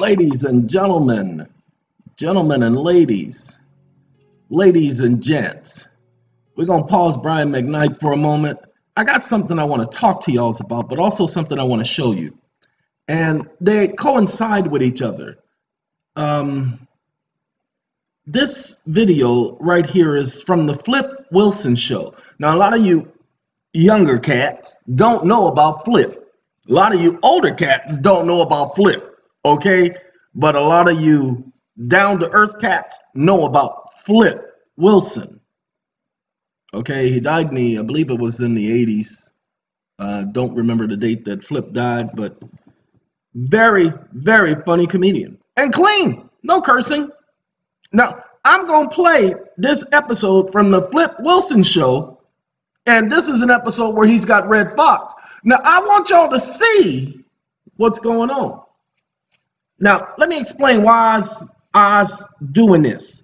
Ladies and gentlemen, gentlemen and ladies, ladies and gents, we're going to pause Brian McKnight for a moment. I got something I want to talk to y'all about, but also something I want to show you. And they coincide with each other. This video right here is from the Flip Wilson show. Now, a lot of you younger cats don't know about Flip. A lot of you older cats don't know about Flip, okay? But a lot of you down-to-earth cats know about Flip Wilson. Okay, he died I believe it was in the 80s. Don't remember the date that Flip died, but very, very funny comedian. And clean, no cursing. Now, I'm going to play this episode from the Flip Wilson show, and this is an episode where he's got Red Fox. Now, I want y'all to see what's going on. Now, let me explain why I's doing this.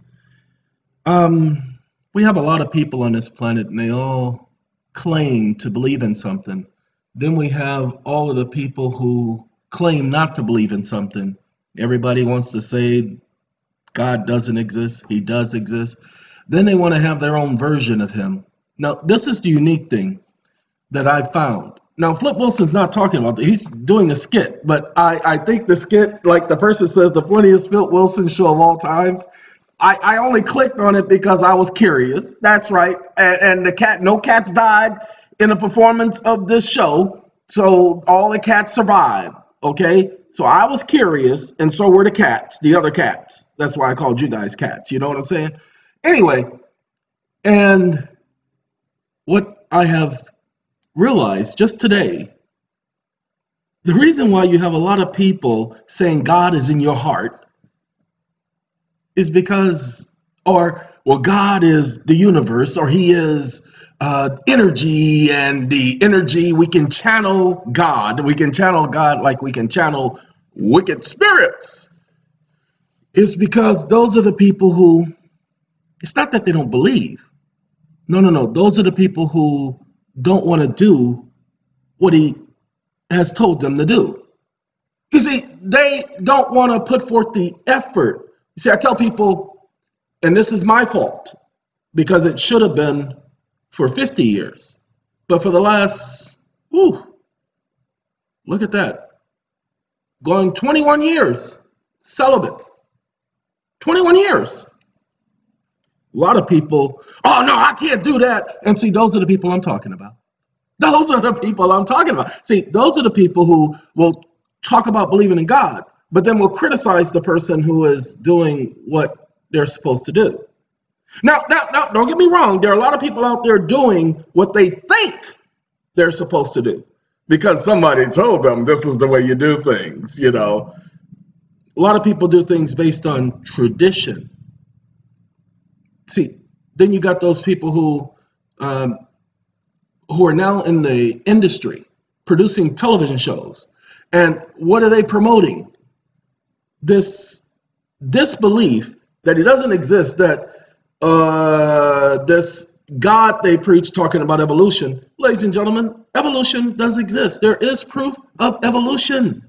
We have a lot of people on this planet, and they all claim to believe in something. Then we have all of the people who claim not to believe in something. Everybody wants to say God doesn't exist. He does exist. Then they want to have their own version of him. Now, this is the unique thing that I found. Now, Flip Wilson's not talking about that. He's doing a skit, but I think the skit, like the person says, the funniest Flip Wilson show of all times. I only clicked on it because I was curious. That's right. And no cats died in a performance of this show. So all the cats survived. Okay. So I was curious, and so were the cats, the other cats. That's why I called you guys cats. You know what I'm saying? Anyway, and what I have realized just today, the reason why you have a lot of people saying God is in your heart is because, well, God is the universe, or he is energy, and the energy, we can channel God. We can channel God like we can channel wicked spirits. It's because those are the people who, it's not that they don't believe. No. Those are the people who don't want to do what he has told them to do. You see, they don't want to put forth the effort. You see, I tell people, and this is my fault, because it should have been for 50 years. But for the last, look at that. Going 21 years, celibate. 21 years. A lot of people, oh no, I can't do that. And see, those are the people I'm talking about. Those are the people I'm talking about. See, those are the people who will talk about believing in God, but then will criticize the person who is doing what they're supposed to do. Now, don't get me wrong. There are a lot of people out there doing what they think they're supposed to do because somebody told them this is the way you do things, you know. A lot of people do things based on tradition. See, then you got those people who are now in the industry producing television shows. And what are they promoting? This disbelief that he doesn't exist, that this God they preach talking about evolution. Ladies and gentlemen, evolution does exist. There is proof of evolution,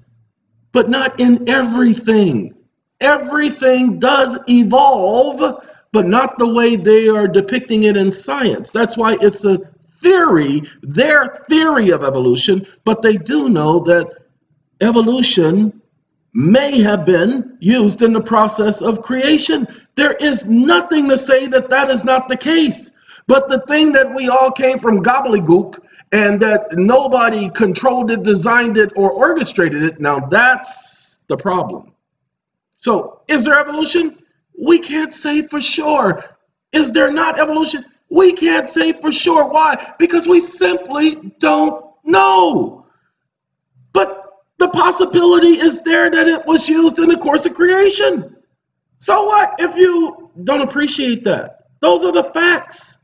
but not in everything. Everything does evolve, but not the way they are depicting it in science. That's why it's a theory, their theory of evolution, but they do know that evolution may have been used in the process of creation. There is nothing to say that that is not the case. But the thing that we all came from gobbledygook and that nobody controlled it, designed it, or orchestrated it, now that's the problem. So is there evolution? We can't say for sure. Is there not evolution? We can't say for sure. Why? Because we simply don't know. But the possibility is there that it was used in the course of creation. So what if you don't appreciate that? Those are the facts.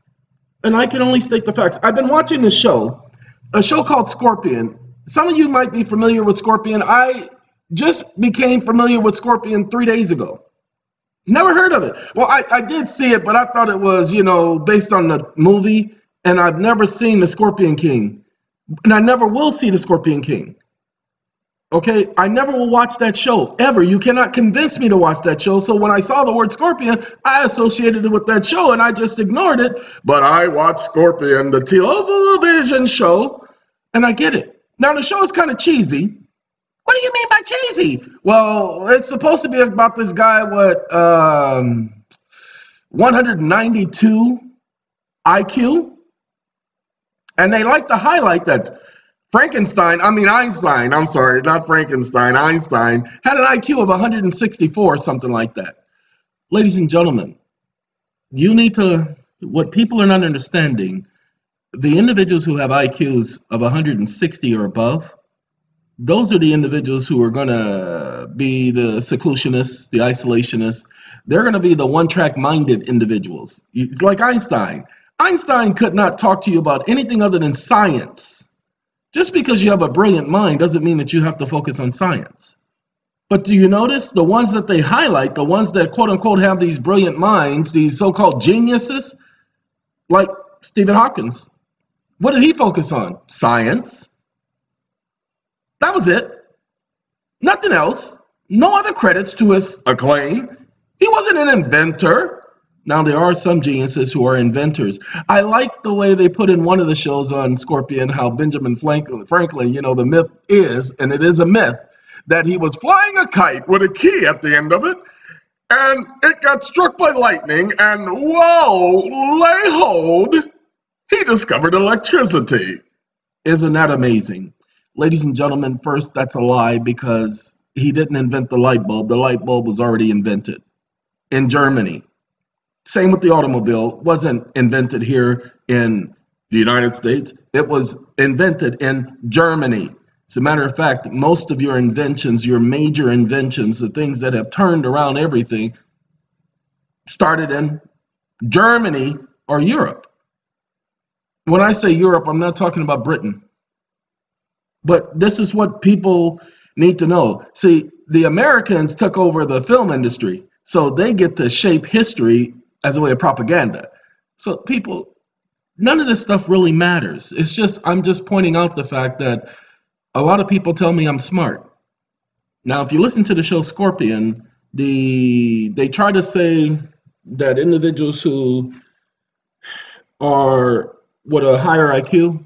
And I can only state the facts. I've been watching this show, a show called Scorpion. Some of you might be familiar with Scorpion. I just became familiar with Scorpion 3 days ago. Never heard of it. Well, I did see it, but I thought it was, based on the movie. And I've never seen the Scorpion King. And I never will see the Scorpion King. Okay, I never will watch that show, ever. You cannot convince me to watch that show. So when I saw the word Scorpion, I associated it with that show and I just ignored it. But I watched Scorpion, the television show, and I get it. Now the show is kind of cheesy. What do you mean by cheesy? Well, it's supposed to be about this guy with 192 IQ, and they like to highlight that Einstein, I'm sorry, not Frankenstein, Einstein had an IQ of 164, something like that. Ladies and gentlemen, what people are not understanding, the individuals who have IQs of 160 or above, those are the individuals who are going to be the seclusionists, the isolationists. They're going to be the one-track minded individuals. It's like Einstein. Einstein could not talk to you about anything other than science. Just because you have a brilliant mind doesn't mean that you have to focus on science. But do you notice the ones that they highlight, the ones that quote unquote have these brilliant minds, these so-called geniuses, like Stephen Hawking? What did he focus on? Science. That was it. Nothing else. No other credits to his acclaim. He wasn't an inventor. Now, there are some geniuses who are inventors. I like the way they put in one of the shows on Scorpion how Benjamin Franklin, the myth is, and it is a myth, that he was flying a kite with a key at the end of it, and it got struck by lightning, and whoa, lay hold, he discovered electricity. Isn't that amazing? Ladies and gentlemen, first, that's a lie because he didn't invent the light bulb. The light bulb was already invented in Germany. Same with the automobile. Wasn't invented here in the United States. It was invented in Germany. As a matter of fact, most of your inventions, your major inventions, the things that have turned around everything, started in Germany or Europe. When I say Europe, I'm not talking about Britain. But this is what people need to know. See, the Americans took over the film industry, so they get to shape history as a way of propaganda. So people, none of this stuff really matters. I'm just pointing out the fact that a lot of people tell me I'm smart. Now, if you listen to the show Scorpion, they try to say that individuals who are with a higher IQ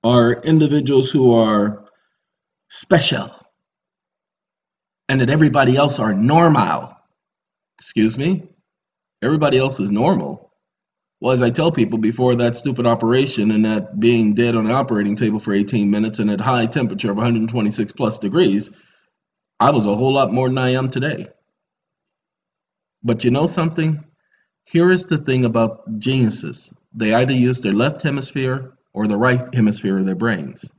are individuals who are special and that everybody else are normal. Excuse me? Everybody else is normal. Well, as I tell people, before that stupid operation and that being dead on the operating table for 18 minutes and at high temperature of 126 plus degrees, I was a whole lot more than I am today. But you know something? Here is the thing about geniuses. They either use their left hemisphere or the right hemisphere of their brains.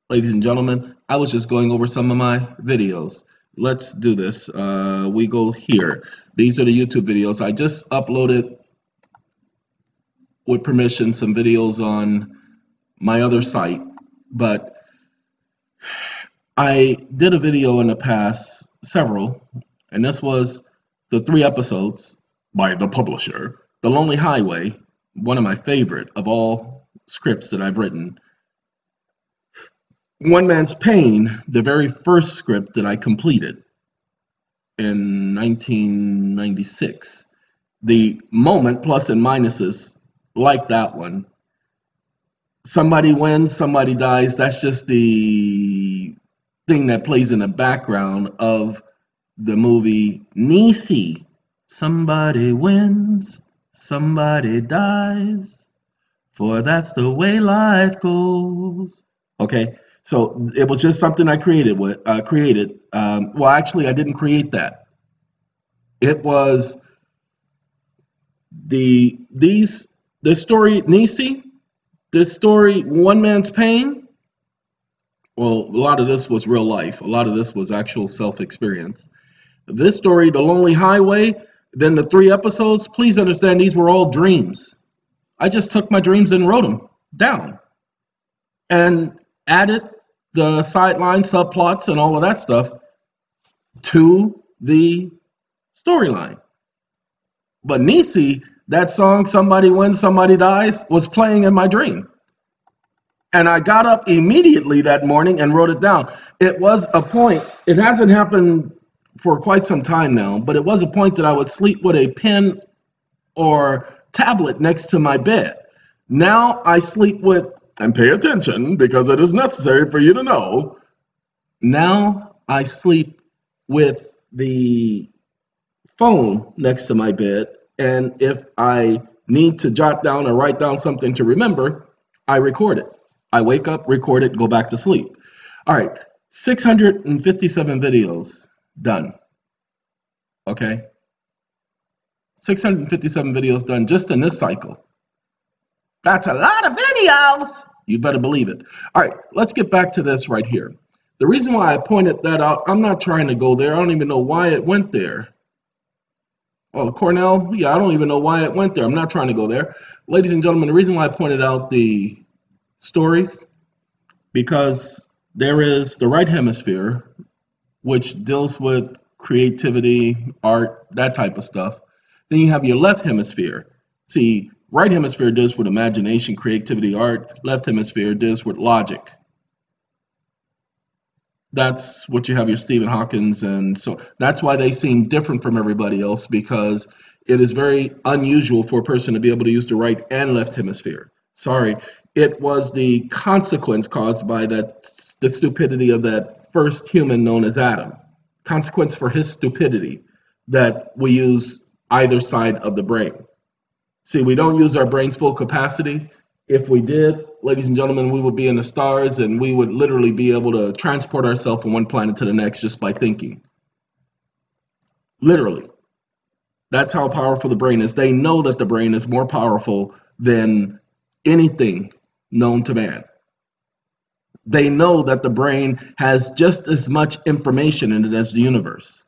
Ladies and gentlemen, I was just going over some of my videos. Let's do this. We go here. These are the YouTube videos. I just uploaded, with permission, some videos on my other site, but I did a video in the past, several, and this was the 3 episodes by the publisher, The Lonely Highway, one of my favorite of all scripts that I've written. One Man's Pain, the very first script that I completed in 1996. The moment, plus and minuses, like that one. Somebody wins, somebody dies. That's just the thing that plays in the background of the movie Nisi. Somebody wins, somebody dies, for that's the way life goes. Okay. So it was just something I created. Well, actually, I didn't create that. It was the story Nisi, this story One Man's Pain. Well, a lot of this was real life. A lot of this was actual self-experience. This story, The Lonely Highway, then the 3 episodes. Please understand, these were all dreams. I just took my dreams and wrote them down and added the sideline subplots and all of that stuff to the storyline. But Nisi, that song, Somebody Wins, Somebody Dies, was playing in my dream. And I got up immediately that morning and wrote it down. It was a point, it hasn't happened for quite some time now, but it was a point that I would sleep with a pen or tablet next to my bed. Now I sleep with, and pay attention because it is necessary for you to know, now I sleep with the phone next to my bed, and if I need to jot down or write down something to remember, I record it. I wake up, record it, go back to sleep. All right, 657 videos done. Okay? 657 videos done just in this cycle. That's a lot of videos. You better believe it. All right, let's get back to this right here. The reason why I pointed that out, I'm not trying to go there. I don't even know why it went there. Oh, Cornell? Yeah, I don't even know why it went there. I'm not trying to go there. Ladies and gentlemen, the reason why I pointed out the stories, because there is the right hemisphere, which deals with creativity, art, that type of stuff. Then you have your left hemisphere. See, right hemisphere deals with imagination, creativity, art. Left hemisphere deals with logic. That's what you have your Stephen Hawkins, and so that's why they seem different from everybody else, because it is very unusual for a person to be able to use the right and left hemisphere. Sorry, it was the consequence caused by the stupidity of that first human known as Adam. Consequence for his stupidity that we use either side of the brain. See, we don't use our brain's full capacity. If we did, ladies and gentlemen, we would be in the stars, and we would literally be able to transport ourselves from one planet to the next just by thinking. Literally. That's how powerful the brain is. They know that the brain is more powerful than anything known to man. They know that the brain has just as much information in it as the universe.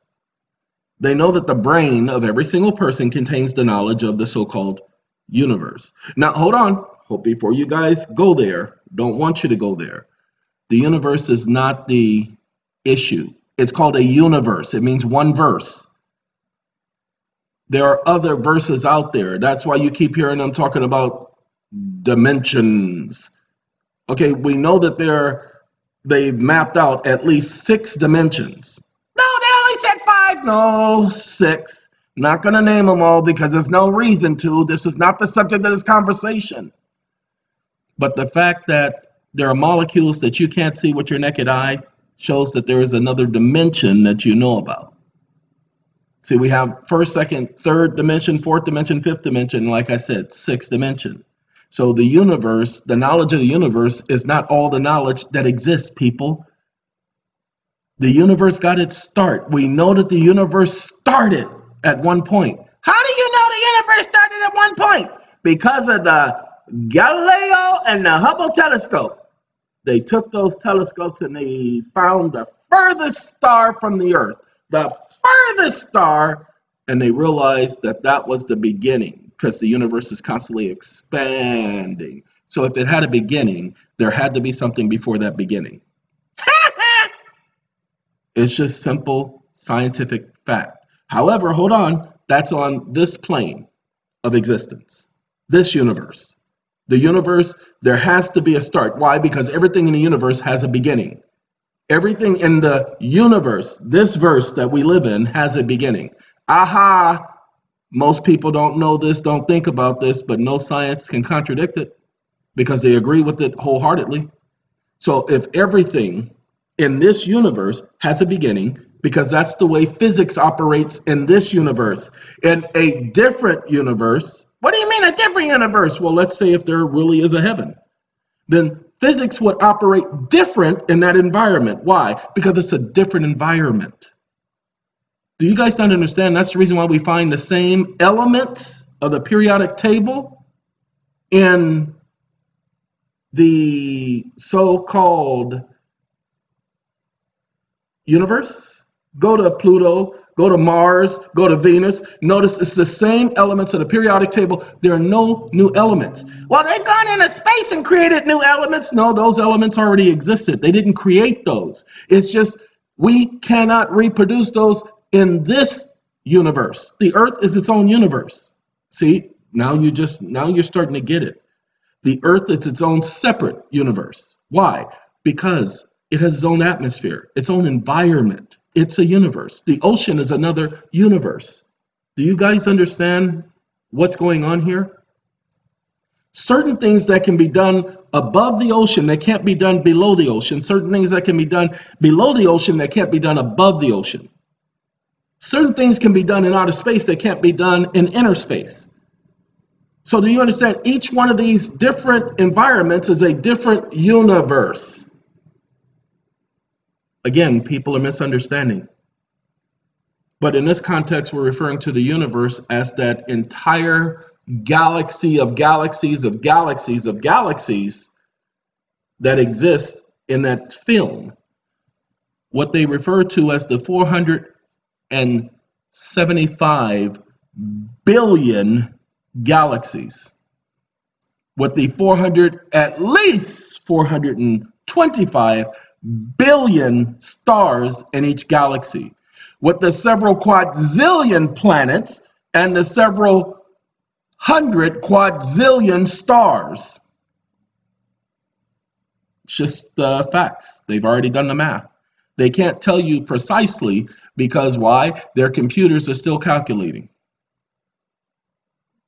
They know that the brain of every single person contains the knowledge of the so-called universe. Now, hold on. Before you guys go there, don't want you to go there. The universe is not the issue. It's called a universe. It means one verse. There are other verses out there. That's why you keep hearing them talking about dimensions. Okay, we know that they've mapped out at least 6 dimensions. No, they only said 5. No, 6. Not going to name them all because there's no reason to. This is not the subject of this conversation. But the fact that there are molecules that you can't see with your naked eye shows that there is another dimension that you know about. See, we have first, second, third dimension, fourth dimension, fifth dimension, like I said, 6th dimension. So the universe, the knowledge of the universe is not all the knowledge that exists, people. The universe got its start. We know that the universe started at one point. How do you know the universe started at one point? Because of the Galileo and the Hubble telescope. They took those telescopes and they found the furthest star from the Earth, the furthest star, and they realized that that was the beginning, because the universe is constantly expanding. So if it had a beginning, there had to be something before that beginning. It's just simple scientific fact. However, hold on, that's on this plane of existence, this universe. The universe, there has to be a start. Why? Because everything in the universe has a beginning. Everything in the universe, this verse that we live in, has a beginning. Aha! Most people don't know this, don't think about this, but no science can contradict it because they agree with it wholeheartedly. So if everything in this universe has a beginning, because that's the way physics operates in this universe. In a different universe, what do you mean a different universe? Well, let's say if there really is a heaven, then physics would operate different in that environment. Why? Because it's a different environment. Do you guys not understand? That's the reason why we find the same elements of the periodic table in the so-called universe. Go to Pluto, go to Mars, go to Venus. Notice it's the same elements of the periodic table. There are no new elements. Well, they've gone into space and created new elements. No, those elements already existed. They didn't create those. It's just we cannot reproduce those in this universe. The Earth is its own universe. See, now you're starting to get it. The Earth is its own separate universe. Why? Because it has its own atmosphere, its own environment. It's a universe. The ocean is another universe. Do you guys understand what's going on here? Certain things that can be done above the ocean that can't be done below the ocean. Certain things that can be done below the ocean that can't be done above the ocean. Certain things can be done in outer space that can't be done in inner space. So do you understand? Each one of these different environments is a different universe. Again, people are misunderstanding. But in this context, we're referring to the universe as that entire galaxy of galaxies of galaxies of galaxies that exist in that film. What they refer to as the 475 billion galaxies, with the at least 425 billion stars in each galaxy, with the several quadrillion planets and the several hundred quadrillion stars. It's just facts. They've already done the math. They can't tell you precisely because why? Their computers are still calculating.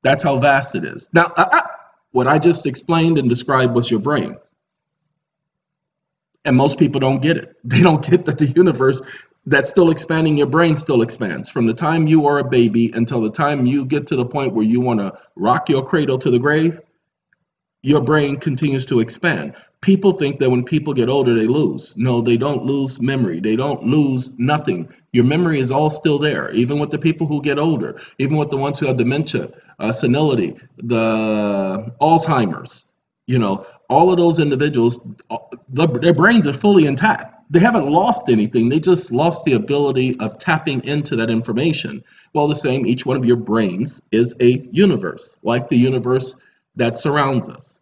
That's how vast it is. Now, what I just explained and described was your brain. And most people don't get it. They don't get that the universe that's still expanding, your brain still expands. From the time you are a baby until the time you get to the point where you want to rock your cradle to the grave, your brain continues to expand. People think that when people get older, they lose. No, they don't lose memory. They don't lose nothing. Your memory is all still there, even with the people who get older, even with the ones who have dementia, senility, the Alzheimer's, all of those individuals, their brains are fully intact. They haven't lost anything. They just lost the ability of tapping into that information. Well, the same, each one of your brains is a universe, like the universe that surrounds us.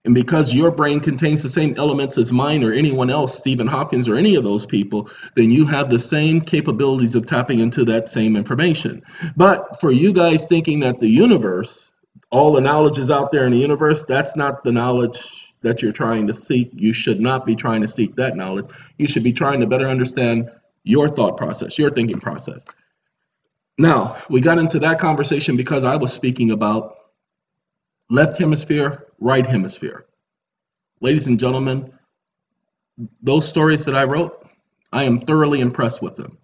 And because your brain contains the same elements as mine or anyone else, Stephen Hawkins or any of those people, then you have the same capabilities of tapping into that same information. But for you guys thinking that the universe, all the knowledge is out there in the universe, that's not the knowledge that you're trying to seek. You should not be trying to seek that knowledge. You should be trying to better understand your thought process, your thinking process. Now, we got into that conversation because I was speaking about left hemisphere, right hemisphere. Ladies and gentlemen, those stories that I wrote, I am thoroughly impressed with them.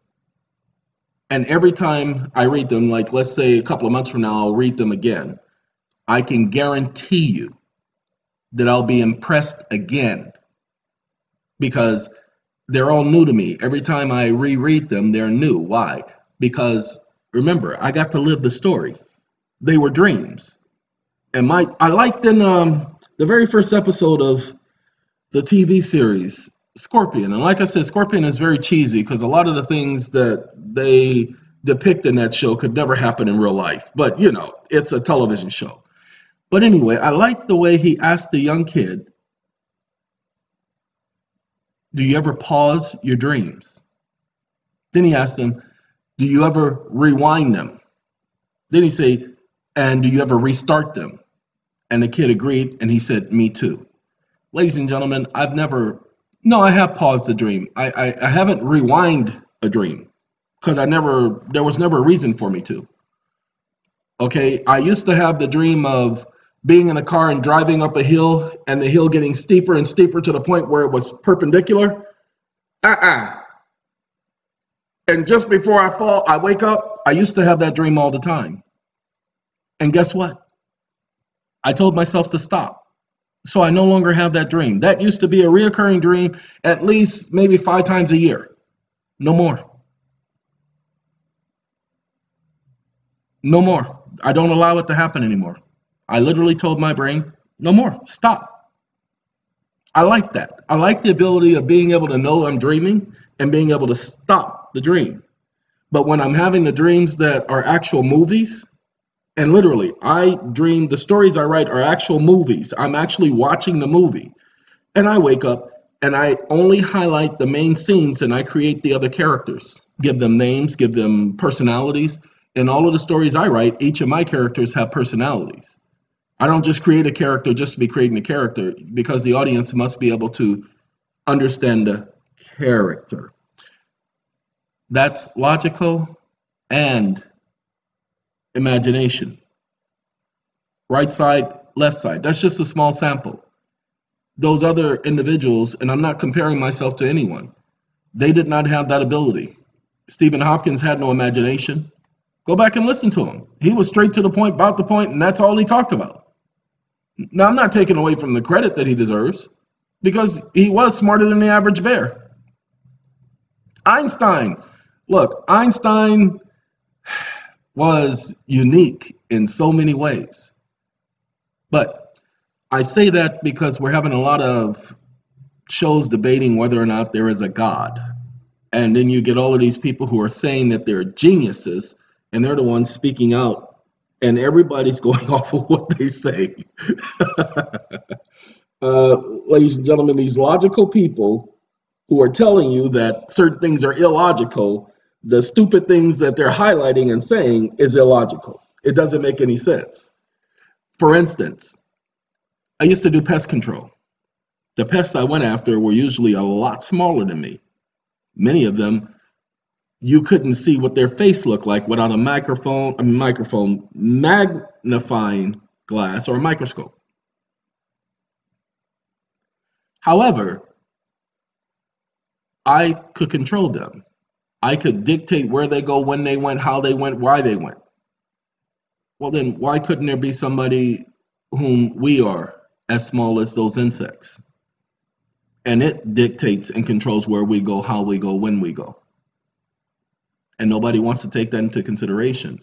And every time I read them, like let's say a couple of months from now, I'll read them again. I can guarantee you that I'll be impressed again because they're all new to me. Every time I reread them, they're new. Why? Because remember, I got to live the story. They were dreams. And I liked in the very first episode of the TV series, Scorpion. And like I said, Scorpion is very cheesy because a lot of the things that they depict in that show could never happen in real life. But, it's a television show. But anyway, I liked the way he asked the young kid, do you ever pause your dreams? Then he asked him, do you ever rewind them? Then he said, and do you ever restart them? And the kid agreed, and he said, me too. Ladies and gentlemen, I have paused a dream. I haven't rewind a dream because there was never a reason for me to. Okay, I used to have the dream of being in a car and driving up a hill and the hill getting steeper and steeper to the point where it was perpendicular. And just before I fall, I wake up. I used to have that dream all the time. And guess what? I told myself to stop. So I no longer have that dream. That used to be a reoccurring dream at least maybe 5 times a year. No more. No more. I don't allow it to happen anymore. I literally told my brain, no more, stop. I like that. I like the ability of being able to know I'm dreaming and being able to stop the dream. But when I'm having the dreams that are actual movies, and literally, the stories I write are actual movies. I'm actually watching the movie. And I wake up and I only highlight the main scenes and I create the other characters, give them names, give them personalities. In all of the stories I write, each of my characters have personalities. I don't just create a character just to be creating a character, because the audience must be able to understand the character. That's logical and imagination. Right side, left side. That's just a small sample. Those other individuals, and I'm not comparing myself to anyone, they did not have that ability. Stephen Hopkins had no imagination. Go back and listen to him. He was straight to the point, about the point, and that's all he talked about. Now, I'm not taking away from the credit that he deserves, because he was smarter than the average bear. Einstein. Look, Einstein was unique in so many ways. But I say that because we're having a lot of shows debating whether or not there is a God. And then you get all of these people who are saying that they're geniuses, and they're the ones speaking out, and everybody's going off of what they say. Ladies and gentlemen, these logical people who are telling you that certain things are illogical, the stupid things that they're highlighting and saying is illogical. It doesn't make any sense. For instance, I used to do pest control. The pests I went after were usually a lot smaller than me. Many of them, you couldn't see what their face looked like without a magnifying glass or a microscope. However, I could control them. I could dictate where they go, when they went, how they went, why they went. Well, then why couldn't there be somebody whom we are as small as those insects? And it dictates and controls where we go, how we go, when we go. And nobody wants to take that into consideration.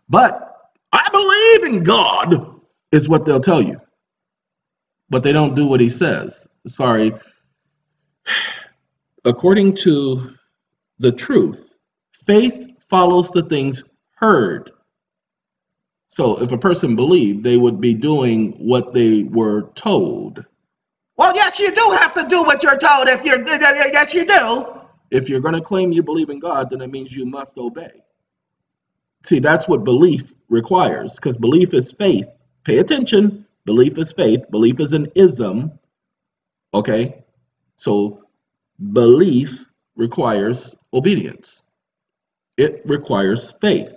But I believe in God is what they'll tell you. But they don't do what he says. Sorry. According to the truth, faith follows the things heard. So if a person believed, they would be doing what they were told. Well, yes, you do have to do what you're told. Yes, you do. If you're going to claim you believe in God, then it means you must obey. See, that's what belief requires, because belief is faith. Pay attention. Belief is faith. Belief is an ism. Okay? So belief requires obedience. It requires faith.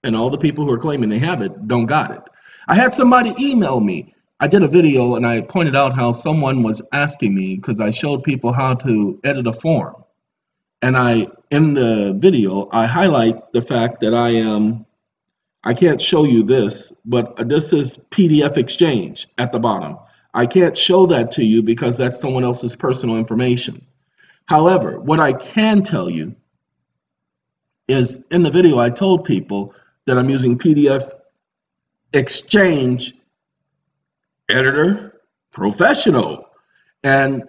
And all the people who are claiming they have it don't got it. I had somebody email me. I did a video and I pointed out how someone was asking me, because I showed people how to edit a form. And in the video, I highlight the fact that I can't show you this, but this is PDF exchange at the bottom. I can't show that to you because that's someone else's personal information. However, what I can tell you is in the video, I told people that I'm using PDF exchange editor professional. And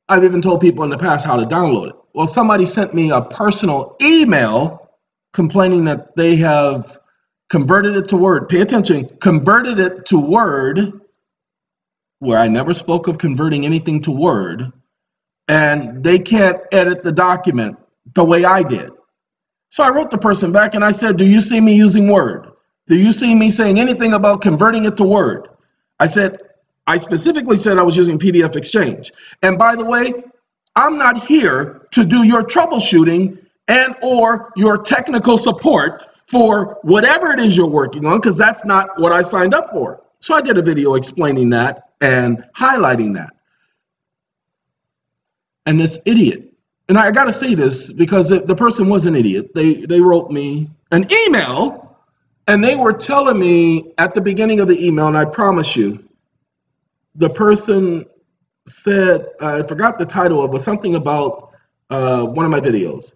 I've even told people in the past how to download it. Well, somebody sent me a personal email complaining that they have converted it to Word. Pay attention, converted it to Word, where I never spoke of converting anything to Word, and they can't edit the document the way I did. So I wrote the person back and I said, do you see me using Word? Do you see me saying anything about converting it to Word? I specifically said I was using PDF Exchange. And by the way, I'm not here to do your troubleshooting and or your technical support for whatever it is you're working on, because that's not what I signed up for. So I did a video explaining that and highlighting that. And this idiot, and I got to say this because the person was an idiot. They wrote me an email and they were telling me at the beginning of the email, and I promise you, the person said, I forgot the title of it, was something about one of my videos.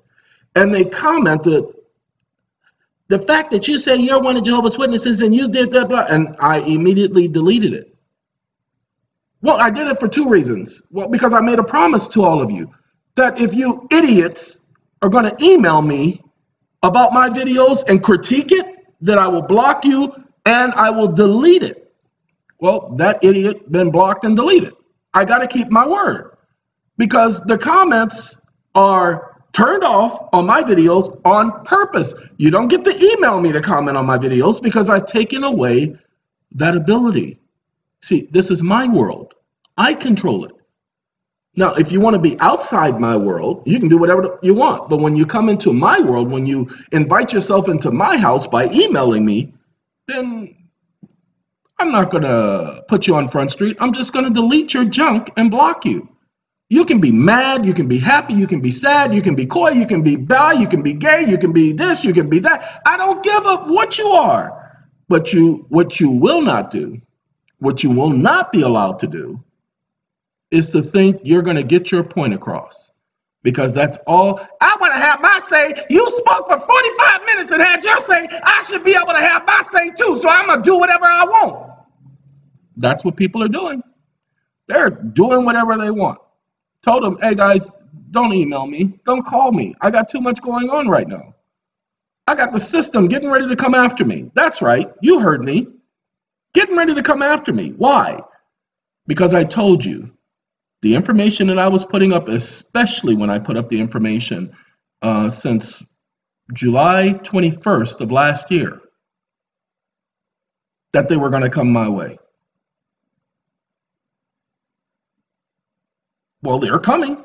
And they commented, the fact that you say you're one of Jehovah's Witnesses and you did that, blah, and I immediately deleted it. Well, I did it for two reasons. Well, because I made a promise to all of you that if you idiots are going to email me about my videos and critique it, that I will block you and I will delete it. Well, that idiot been blocked and deleted. I got to keep my word because the comments are turned off on my videos on purpose. You don't get to email me to comment on my videos because I've taken away that ability. See, this is my world. I control it. Now, if you want to be outside my world, you can do whatever you want. But when you come into my world, when you invite yourself into my house by emailing me, then I'm not going to put you on Front Street. I'm just going to delete your junk and block you. You can be mad, you can be happy, you can be sad, you can be coy, you can be bi, you can be gay, you can be this, you can be that. I don't give up what you are. But what you will not do, what you will not be allowed to do, is to think you're going to get your point across. Because that's all. I want to have my say. You spoke for 45 minutes and had your say. I should be able to have my say too. So I'm going to do whatever I want. That's what people are doing. They're doing whatever they want. Told them, hey guys, don't email me. Don't call me. I got too much going on right now. I got the system getting ready to come after me. That's right. You heard me. Getting ready to come after me. Why? Because I told you. The information that I was putting up, especially when I put up the information since July 21st of last year, that they were going to come my way. Well, they're coming.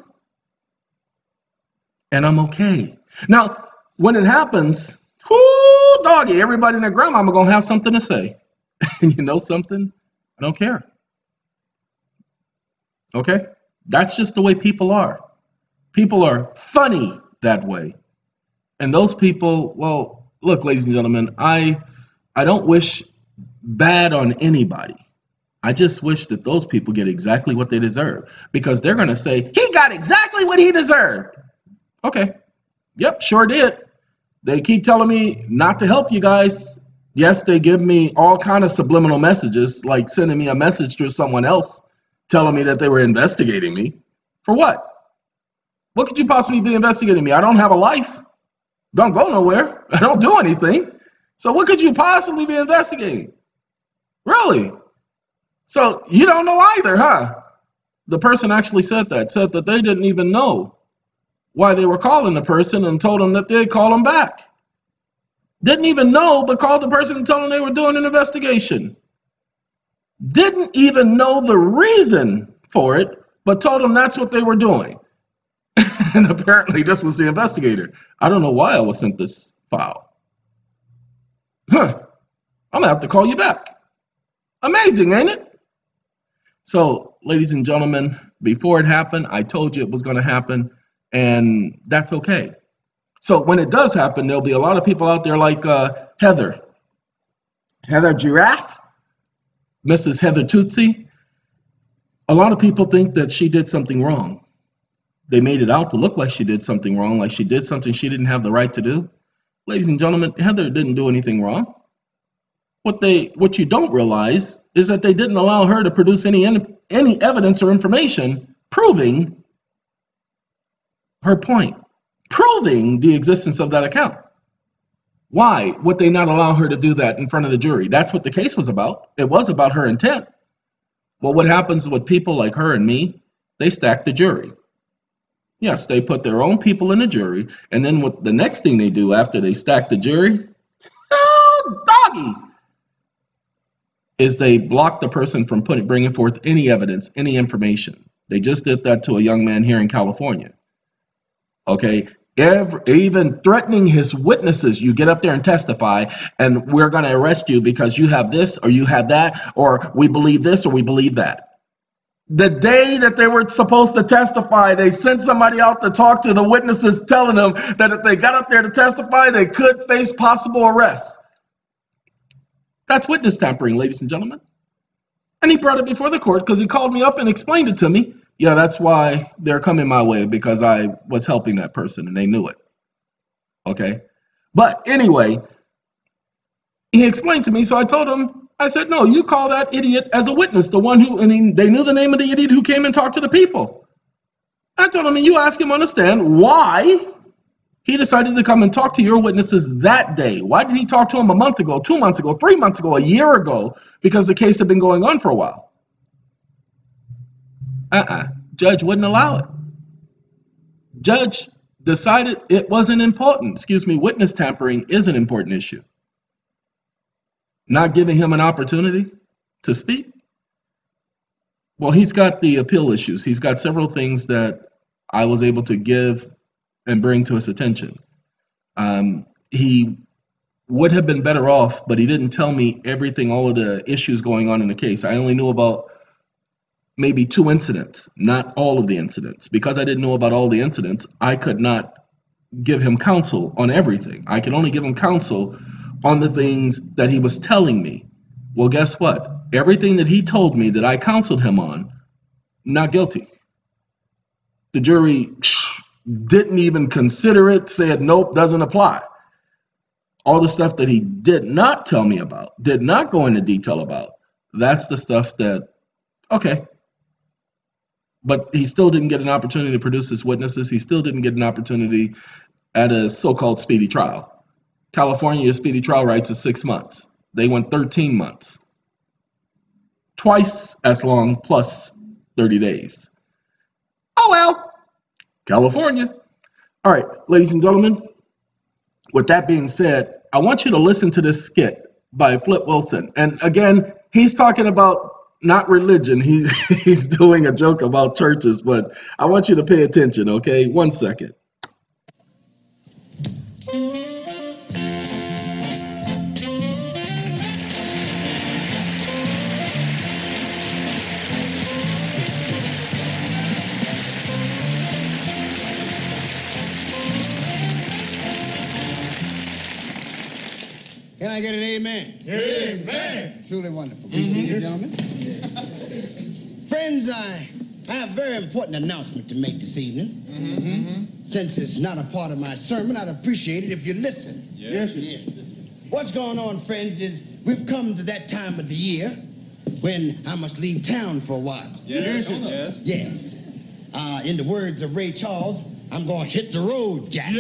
And I'm okay. Now, when it happens, whoo, doggy, everybody and their grandmama going to have something to say. And you know something? I don't care. Okay? That's just the way people are. People are funny that way. And those people, well, look, ladies and gentlemen, I don't wish bad on anybody. I just wish that those people get exactly what they deserve. Because they're going to say, he got exactly what he deserved. Okay. Yep, sure did. They keep telling me not to help you guys. Yes, they give me all kind of subliminal messages, like sending me a message through someone else, telling me that they were investigating me. For what? What could you possibly be investigating me? I don't have a life. Don't go nowhere. I don't do anything. So what could you possibly be investigating? Really? So you don't know either, huh? The person actually said that they didn't even know why they were calling the person and told them that they'd call them back. Didn't even know, but called the person and told them they were doing an investigation. Didn't even know the reason for it, but told them that's what they were doing. And apparently this was the investigator. I don't know why I was sent this file. I'm going to have to call you back. Amazing, ain't it? So, ladies and gentlemen, before it happened, I told you it was going to happen, and that's okay. So when it does happen, there'll be a lot of people out there like Heather Giraffe, Mrs. Heather Tootsie. A lot of people think that she did something wrong. They made it out to look like she did something wrong, like she did something she didn't have the right to do. Ladies and gentlemen, Heather didn't do anything wrong. What you don't realize is that they didn't allow her to produce any evidence or information proving her point, proving the existence of that account. Why would they not allow her to do that in front of the jury? That's what the case was about. It was about her intent. Well, what happens with people like her and me? They stack the jury. Yes, they put their own people in the jury, and then what the next thing they do after they stack the jury, oh, doggy, is they block the person from bringing forth any evidence, any information. They just did that to a young man here in California. Okay, even threatening his witnesses. You get up there and testify, and we're going to arrest you because you have this or you have that, or we believe this or we believe that. The day that they were supposed to testify, they sent somebody out to talk to the witnesses, telling them that if they got up there to testify, they could face possible arrest. That's witness tampering, ladies and gentlemen. And he brought it before the court because he called me up and explained it to me. Yeah, that's why they're coming my way, because I was helping that person and they knew it. Okay. But anyway, he explained to me, so I told him, I said, no, you call that idiot as a witness, the one who, and they knew the name of the idiot who came and talked to the people. I told him, and you ask him to understand why he decided to come and talk to your witnesses that day. Why did he talk to them a month ago, 2 months ago, 3 months ago, a year ago? Because the case had been going on for a while. Judge wouldn't allow it. Judge decided it wasn't important. Witness tampering is an important issue. Not giving him an opportunity to speak? Well, he's got the appeal issues. He's got several things that I was able to give and bring to his attention. He would have been better off, but he didn't tell me everything, all of the issues going on in the case. I only knew about maybe 2 incidents, not all of the incidents. Because I didn't know about all the incidents, I could not give him counsel on everything. I could only give him counsel on the things that he was telling me. Well, guess what? Everything that he told me that I counseled him on, not guilty. The jury didn't even consider it, said, nope, doesn't apply. All the stuff that he did not tell me about, did not go into detail about, that's the stuff that, okay. But he still didn't get an opportunity to produce his witnesses. He still didn't get an opportunity at a so-called speedy trial. California, your speedy trial rights is 6 months. They went 13 months. Twice as long plus 30 days. Oh well, California. All right, ladies and gentlemen, with that being said, I want you to listen to this skit by Flip Wilson. And again, he's talking about not religion. He's doing a joke about churches, but I want you to pay attention, okay? 1 second. Can I get an amen? Amen. Truly wonderful. Gentlemen. Friends, I have a very important announcement to make this evening. Since it's not a part of my sermon, I'd appreciate it if you listen. Yes. What's going on, friends, is we've come to that time of the year when I must leave town for a while. Yes. Yes. In the words of Ray Charles, I'm going to hit the road, Jack.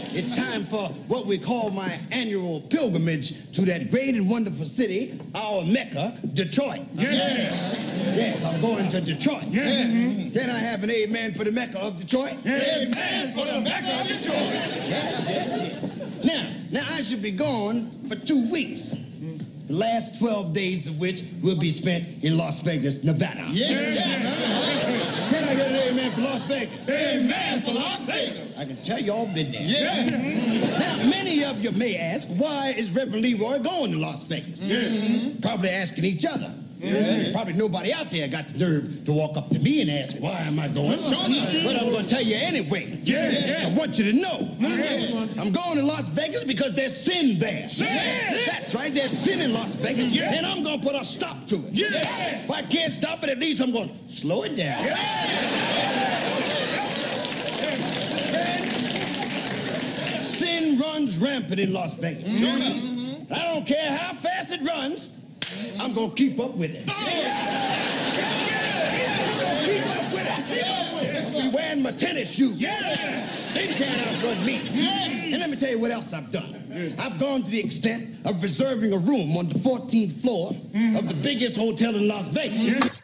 It's time for what we call my annual pilgrimage to that great and wonderful city, our Mecca, Detroit. Yes, I'm going to Detroit. Can I have an amen for the Mecca of Detroit? Amen for the Mecca of Detroit. Now I should be gone for 2 weeks. The last 12 days of which will be spent in Las Vegas, Nevada. Can I get an amen for Las Vegas? Amen for Las Vegas. I can tell you all been there. Now, many of you may ask, why is Reverend Leroy going to Las Vegas? Probably asking each other. Probably nobody out there got the nerve to walk up to me and ask, why am I going? But I'm going to tell you anyway. I want you to know. I'm going to Las Vegas because there's sin there. That's right, there's sin in Las Vegas, and I'm going to put a stop to it. If I can't stop it, at least I'm going to slow it down. Sin runs rampant in Las Vegas. I don't care how fast it runs, I'm going to keep up with it. Keep up with it. I'm wearing my tennis shoes. Sin can't outrun me. And let me tell you what else I've done. I've gone to the extent of reserving a room on the 14th floor of the biggest hotel in Las Vegas.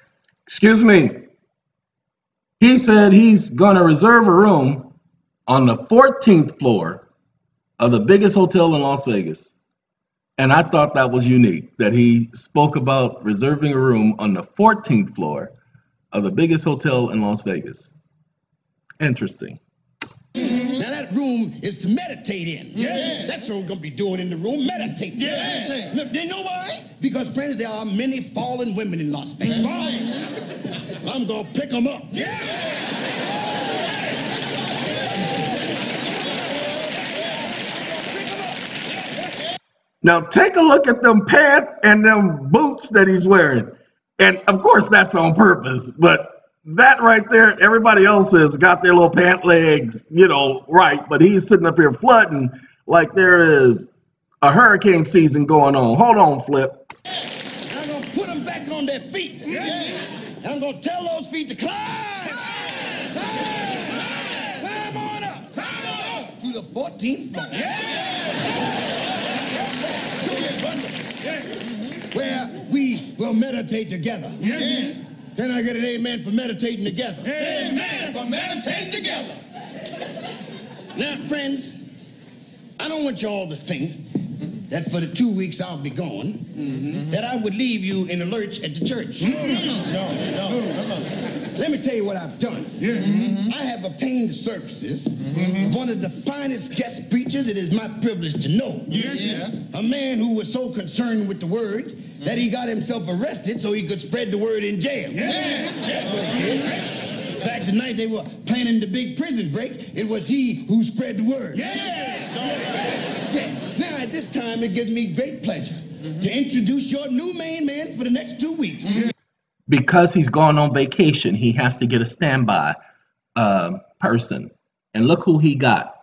Excuse me. He said he's going to reserve a room on the 14th floor of the biggest hotel in Las Vegas. And I thought that was unique, that he spoke about reserving a room on the 14th floor of the biggest hotel in Las Vegas. Interesting. Now that room is to meditate in. That's what we're going to be doing in the room, meditate. Now, you know why? Because, friends, there are many fallen women in Las Vegas. I'm going to pick them up. Now take a look at them pants and them boots that he's wearing. And of course that's on purpose, but that right there, everybody else has got their little pant legs, right. But he's sitting up here flooding like there is a hurricane season going on. Hold on, Flip. I'm going to put them back on their feet. I'm going to tell those feet to climb. Climb on up. To the 14th floor. Where we will meditate together. Can I get an amen for meditating together? Amen for meditating together. Now, friends, I don't want you all to think that for the 2 weeks I'll be gone, that I would leave you in a lurch at the church. No. Let me tell you what I've done. I have obtained the services of one of the finest guest preachers it is my privilege to know. A man who was so concerned with the word that he got himself arrested so he could spread the word in jail. In fact, the night they were planning the big prison break, it was he who spread the word. Yes. Now, at this time, it gives me great pleasure to introduce your new main man for the next 2 weeks. Because he's gone on vacation, he has to get a standby person. And look who he got.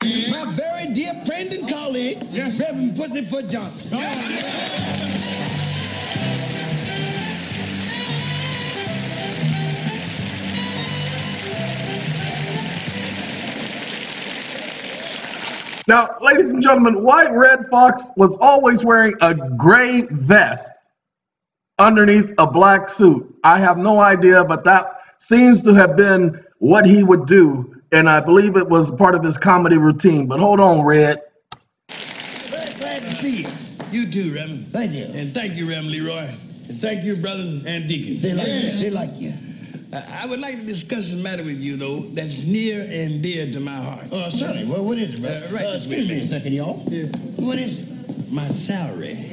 My very dear friend and colleague, Reverend Pussyfoot Johnson. Now, ladies and gentlemen, White Red Fox was always wearing a gray vest underneath a black suit. I have no idea, but that seems to have been what he would do, and I believe it was part of his comedy routine. But hold on, Red. Very glad to see you. You too, Reverend. Thank you. And thank you, Reverend Leroy. And thank you, brothers and deacons. They like you. They like you. I would like to discuss a matter with you, though, that's near and dear to my heart. Certainly. Well, what is it, brother? Excuse me a second, y'all. What is it? My salary.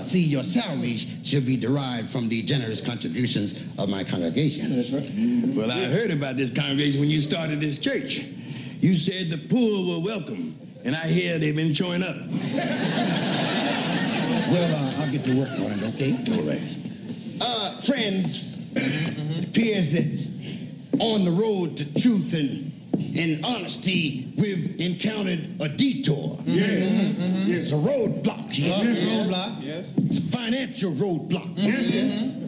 See, your salary should be derived from the generous contributions of my congregation. That's right. Well, I heard about this congregation when you started this church. You said the poor were welcome, and I hear they've been showing up. Well, I'll get to work on it, okay? All right. Friends, it appears that on the road to truth and honesty, we've encountered a detour. It's a roadblock here. It's a financial roadblock.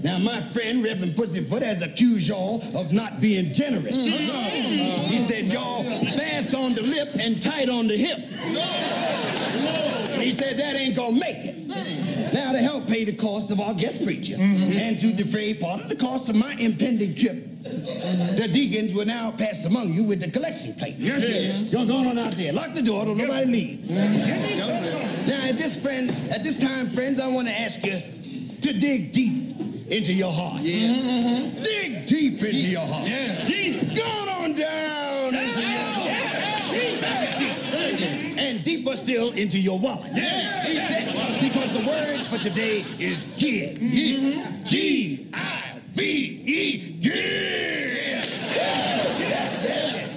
Now, my friend, Reverend Pussyfoot, has accused y'all of not being generous. He said y'all fast on the lip and tight on the hip. He said that ain't gonna make it. Now, to help pay the cost of our guest preacher and to defray part of the cost of my impending trip, the deacons will now pass among you with the collection plate. You're going on out there. Lock the door. Don't nobody leave. Now, at this time, friends, I want to ask you to dig deep into your hearts. Dig deep into your heart. Deep. Go on down into your heart. And deeper still into your wallet. Because the word for today is give. G-I-V-E. Give.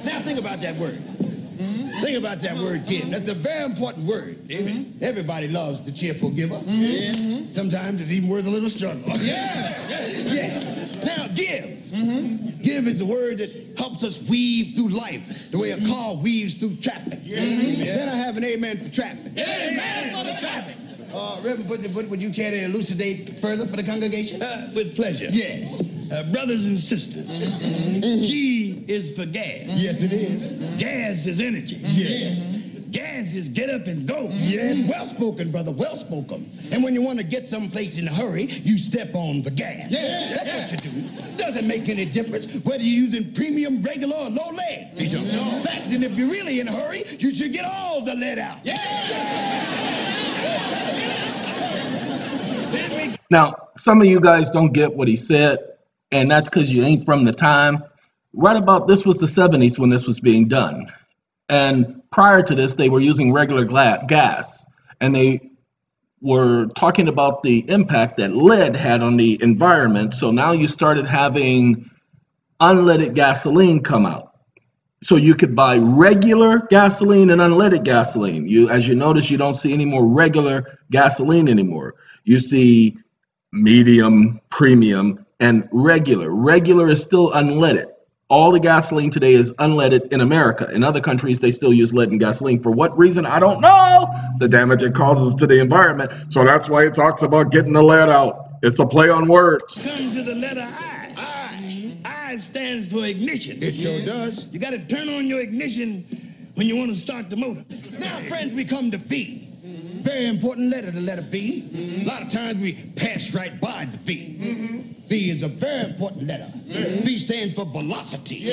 Now think about that word. Think about that word, give. That's a very important word. Everybody loves the cheerful giver. Sometimes it's even worth a little struggle. Now, give. Give is a word that helps us weave through life the way a car weaves through traffic. Then I have an amen for traffic. Amen for the traffic. Reverend Pussyfoot, would you care to elucidate further for the congregation? With pleasure. Yes. Brothers and sisters, G is for gas. Yes, it is. Gas is energy. Yes. Gas is get up and go. Yes, well spoken, brother, well spoken. And when you want to get someplace in a hurry, you step on the gas. That's what you do. Doesn't make any difference whether you're using premium, regular, or low lead. In fact, and if you're really in a hurry, you should get all the lead out. Now, some of you guys don't get what he said, and that's because you ain't from the time. Right about this was the 70s when this was being done. And prior to this, they were using regular gas, and they were talking about the impact that lead had on the environment. So now you started having unleaded gasoline come out. So you could buy regular gasoline and unleaded gasoline. As you notice, you don't see any more regular gasoline anymore. You see medium, premium, and regular. Regular is still unleaded. All the gasoline today is unleaded in America. In other countries, they still use lead in gasoline. For what reason? I don't know. The damage it causes to the environment. So that's why it talks about getting the lead out. It's a play on words. Come to the letter I. I stands for ignition. It sure does. You got to turn on your ignition when you want to start the motor. Now, friends, we come to V. Very important letter, the letter V. A lot of times we pass right by the V. V is a very important letter. V stands for velocity.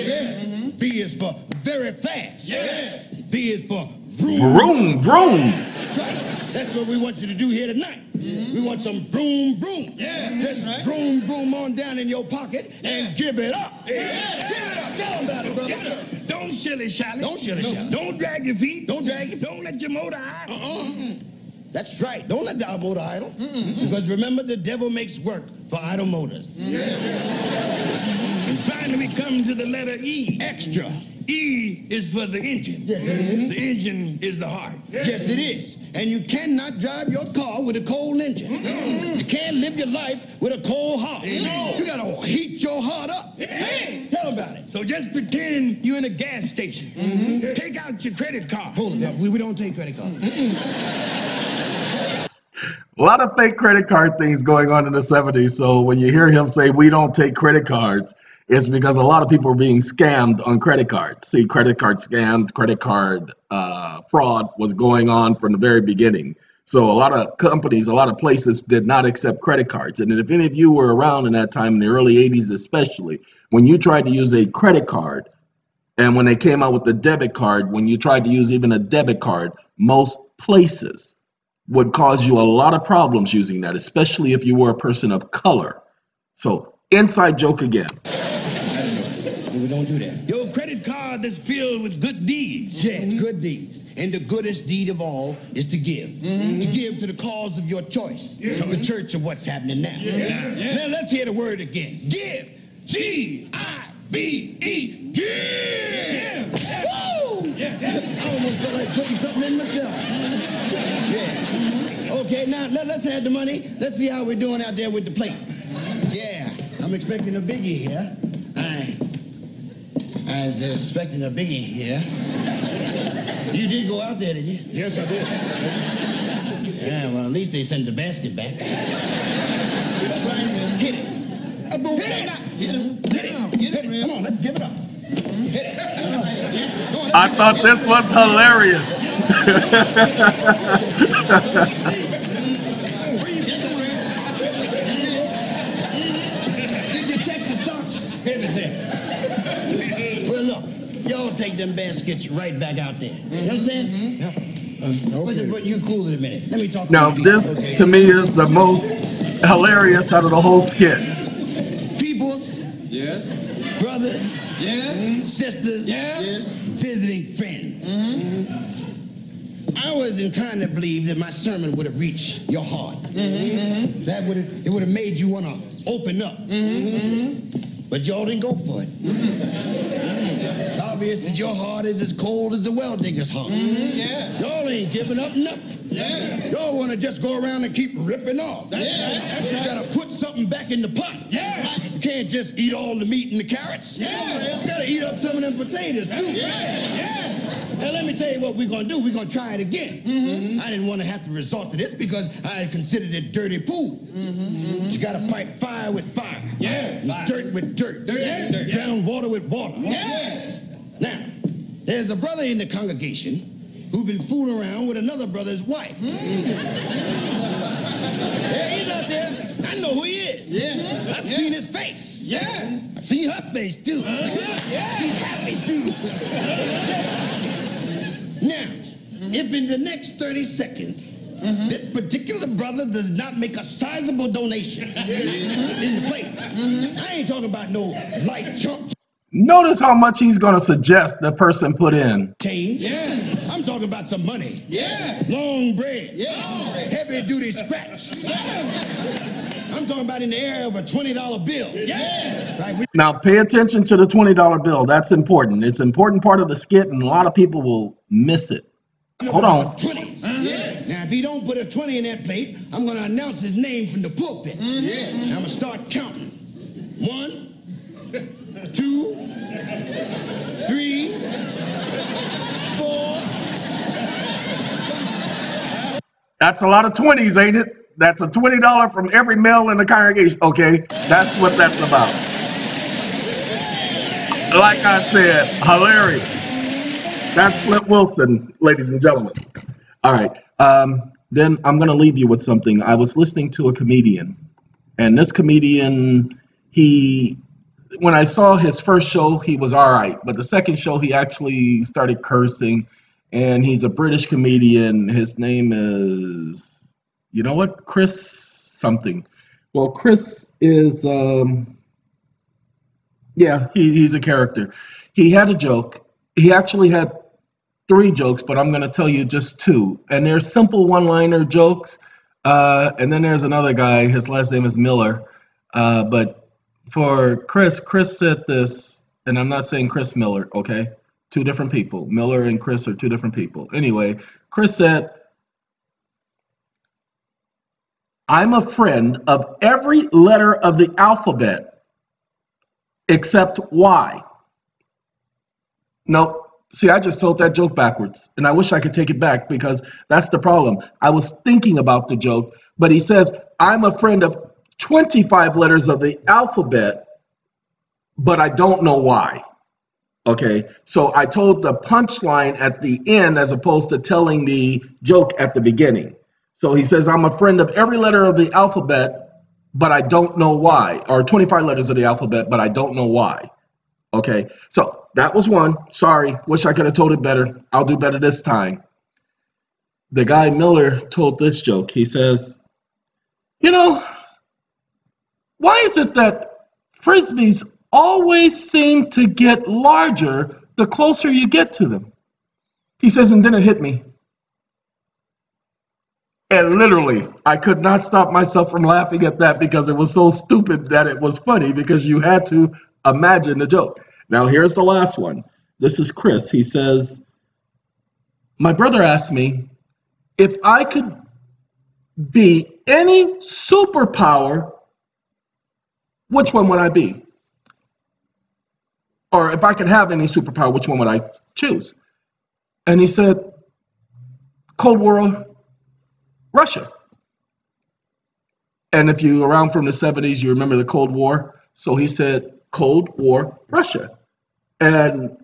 V is for very fast. V is for Vroom, vroom. Right. That's what we want you to do here tonight. We want some vroom, vroom. Yeah, just right. vroom, vroom on down in your pocket and give it up. Yeah. Give it up. Tell them about it, brother. Don't shilly-shally. Don't shilly-shally. Don't drag your feet. Don't drag your feet. Don't let your motor idle. That's right. Don't let the motor idle. Because remember, the devil makes work for idle motors. And finally, we come to the letter E. Extra. E is for the engine. Yes, it is. The engine is the heart. Yes, it is. And you cannot drive your car with a cold engine. You can't live your life with a cold heart. No. You gotta heat your heart up. Hey, tell them about it. So just pretend you're in a gas station. Take out your credit card. Hold it up. We don't take credit cards. A lot of fake credit card things going on in the 70s. So when you hear him say we don't take credit cards, it's because a lot of people are being scammed on credit cards. See, credit card scams, credit card fraud was going on from the very beginning. So a lot of companies, a lot of places did not accept credit cards. And if any of you were around in that time, in the early 80s especially, when you tried to use a credit card, and when they came out with the debit card, when you tried to use even a debit card, most places would cause you a lot of problems using that, especially if you were a person of color. So, inside joke again. We don't do that. Your credit card is filled with good deeds. Yes, good deeds. And the goodest deed of all is to give. To give to the cause of your choice. The church of what's happening now. Now let's hear the word again. Give. G-I-V-E. Give. Woo! I almost felt like putting something in myself. Yes. Okay, now let's add the money. Let's see how we're doing out there with the plate. Yeah, I'm expecting a biggie here. I was expecting a biggie here. You did go out there, did you? Yes, I did. Yeah, well, at least they sent the basket back. Hit it. Hit it. Hit it. Come on, let's give it up. Hit it. I thought this was hilarious. Did you check the socks? Everything. Well, look, y'all take them baskets right back out there. You understand? What's it for you cool in a minute? Let me talk to Now, you. this to me is the most hilarious out of the whole skit. Peoples, Yes. brothers, Yes. sisters, Yes. visiting friends. I was inclined to believe that my sermon would have reached your heart. That it would have made you want to open up. But y'all didn't go for it. It's obvious that your heart is as cold as a well digger's heart. Y'all ain't giving up nothing. Y'all want to just go around and keep ripping off. That's You right. gotta put something back in the pot. You can't just eat all the meat and the carrots. You gotta eat up some of them potatoes too. Now let me tell you what we're gonna do. We're gonna try it again. I didn't want to have to resort to this because I had considered it dirty pool. But you gotta fight fire with fire. And dirt with dirt. Drown water with water. Now, there's a brother in the congregation who's been fooling around with another brother's wife. Yeah, he's out there. I know who he is. I've seen his face. I've seen her face too. She's happy too. Now, if in the next 30 seconds, this particular brother does not make a sizable donation in the plate, I ain't talking about no light chump Notice how much he's going to suggest the person put in. change. I'm talking about some money. Long bread. Heavy duty scratch. I'm talking about in the area of a $20 bill. Right? Now, pay attention to the $20 bill. That's important. It's an important part of the skit, and a lot of people will miss it. Hold on. 20s. Now, if he don't put a 20 in that plate, I'm going to announce his name from the pulpit. I'm going to start counting. 1, 2, 3, 4. That's a lot of 20s, ain't it? That's a $20 from every male in the congregation. Okay, that's what that's about. Like I said, hilarious. That's Flip Wilson, ladies and gentlemen. All right, then I'm going to leave you with something. I was listening to a comedian, and this comedian, when I saw his first show, he was all right. But the second show, he actually started cursing, and he's a British comedian. His name is, you know what, Chris something. Well, Chris is, yeah, he's a character. He had a joke. He actually had 3 jokes, but I'm going to tell you just 2. And they're simple one-liner jokes. And then there's another guy. His last name is Miller. But for Chris said this, and I'm not saying Chris Miller, okay? 2 different people. Miller and Chris are 2 different people. Anyway, Chris said, I'm a friend of every letter of the alphabet except Y. Nope. See, I just told that joke backwards, and I wish I could take it back because that's the problem. I was thinking about the joke, but he says, I'm a friend of 25 letters of the alphabet, but I don't know why. Okay, so I told the punchline at the end as opposed to telling the joke at the beginning. So he says, I'm a friend of every letter of the alphabet, but I don't know why. Or 25 letters of the alphabet, but I don't know why. Okay, so that was one. Sorry, wish I could have told it better. I'll do better this time. The guy Miller told this joke. He says, you know, why is it that Frisbees always seem to get larger the closer you get to them? He says, and then it hit me. And literally, I could not stop myself from laughing at that because it was so stupid that it was funny because you had to imagine the joke. Now, here's the last one. This is Chris. He says, my brother asked me if I could be any superpower, which one would I be? Or if I could have any superpower, which one would I choose? And he said, Cold War, Russia. And if you're around from the 70s, you remember the Cold War. So he said, Cold War, Russia. And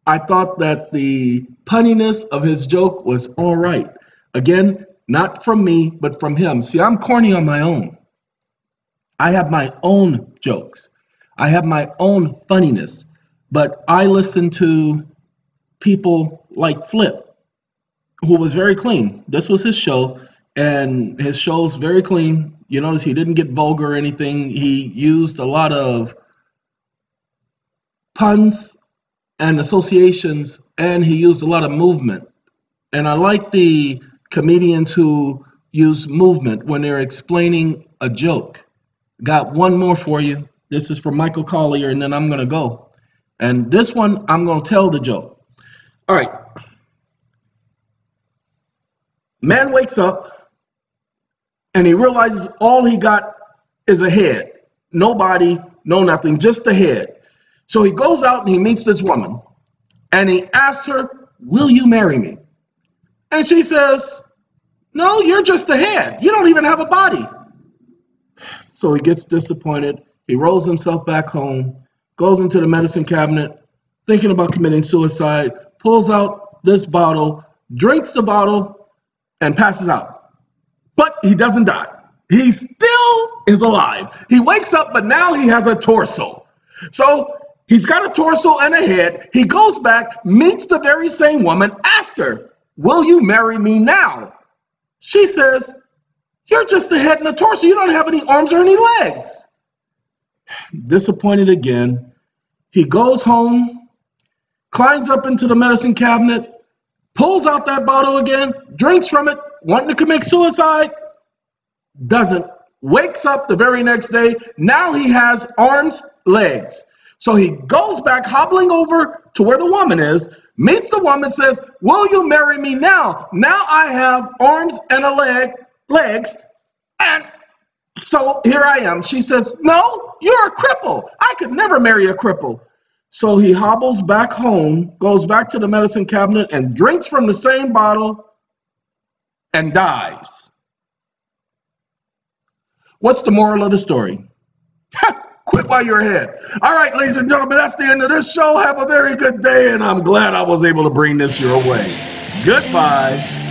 I thought that the punniness of his joke was all right. Again, not from me, but from him. See, I'm corny on my own. I have my own jokes. I have my own funniness. But I listen to people like Flip, who was very clean. This was his show, and his show's very clean. You notice he didn't get vulgar or anything. He used a lot of puns and associations, and he used a lot of movement. And I like the comedians who use movement when they're explaining a joke. Got one more for you. This is from Michael Collier, and then I'm going to go. And this one, I'm going to tell the joke. All right. Man wakes up, and he realizes all he got is a head. No body, no nothing, just a head. So he goes out and he meets this woman, and he asks her, will you marry me? And she says, no, you're just a head. You don't even have a body. So he gets disappointed. He rolls himself back home, goes into the medicine cabinet, thinking about committing suicide, pulls out this bottle, drinks the bottle, and passes out. But he doesn't die. He still is alive. He wakes up, but now he has a torso. So he's got a torso and a head. He goes back, meets the very same woman, asks her, will you marry me now? She says, you're just a head and a torso. You don't have any arms or any legs. Disappointed again. He goes home, climbs up into the medicine cabinet, pulls out that bottle again, drinks from it, wanting to commit suicide, doesn't. Wakes up the very next day. Now he has arms, legs. So he goes back, hobbling over to where the woman is, meets the woman, says, will you marry me now? Now I have arms and legs, and so here I am. She says, no, you're a cripple. I could never marry a cripple. So he hobbles back home, goes back to the medicine cabinet, and drinks from the same bottle and dies. What's the moral of the story? Quit while you're ahead. All right, ladies and gentlemen, that's the end of this show. Have a very good day, and I'm glad I was able to bring this your way. Goodbye.